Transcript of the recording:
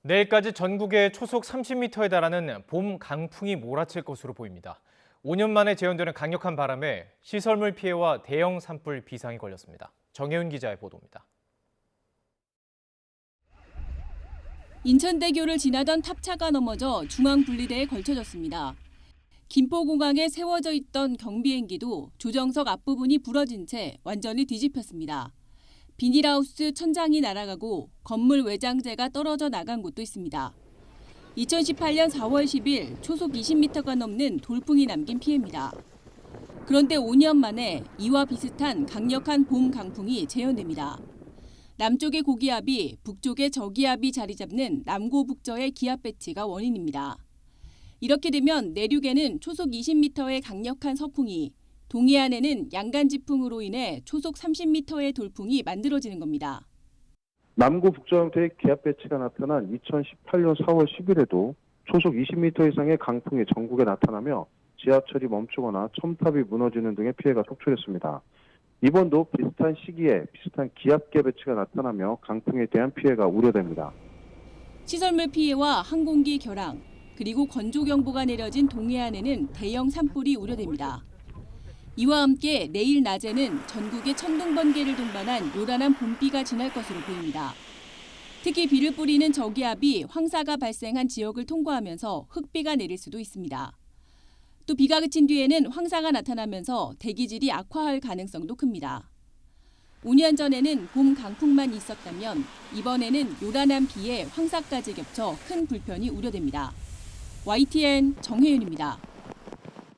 내일까지 전국에 초속 30m에 달하는 봄 강풍이 몰아칠 것으로 보입니다. 5년 만에 재현되는 강력한 바람에 시설물 피해와 대형 산불 비상이 걸렸습니다. 정혜윤 기자의 보도입니다. 인천대교를 지나던 탑차가 넘어져 중앙분리대에 걸쳐졌습니다. 김포공항에 세워져 있던 경비행기도 조정석 앞부분이 부러진 채 완전히 뒤집혔습니다. 비닐하우스 천장이 날아가고 건물 외장재가 떨어져 나간 곳도 있습니다. 2018년 4월 10일 초속 20m가 넘는 돌풍이 남긴 피해입니다. 그런데 5년 만에 이와 비슷한 강력한 봄 강풍이 재현됩니다. 남쪽의 고기압이 북쪽의 저기압이 자리 잡는 남고북저의 기압 배치가 원인입니다. 이렇게 되면 내륙에는 초속 20m의 강력한 서풍이, 동해안에는 양간지풍으로 인해 초속 30m의 돌풍이 만들어지는 겁니다. 남구 북저 형태의 기압 배치가 나타난 2018년 4월 10일에도 초속 20m 이상의 강풍이 전국에 나타나며 지하철이 멈추거나 첨탑이 무너지는 등의 피해가 속출했습니다. 이번도 비슷한 시기에 비슷한 기압계 배치가 나타나며 강풍에 대한 피해가 우려됩니다. 시설물 피해와 항공기 결항, 그리고 건조경보가 내려진 동해안에는 대형 산불이 우려됩니다. 이와 함께 내일 낮에는 전국에 천둥 번개를 동반한 요란한 봄비가 지날 것으로 보입니다. 특히 비를 뿌리는 저기압이 황사가 발생한 지역을 통과하면서 흙비가 내릴 수도 있습니다. 또 비가 그친 뒤에는 황사가 나타나면서 대기질이 악화할 가능성도 큽니다. 5년 전에는 봄 강풍만 있었다면 이번에는 요란한 비에 황사까지 겹쳐 큰 불편이 우려됩니다. YTN 정혜윤입니다.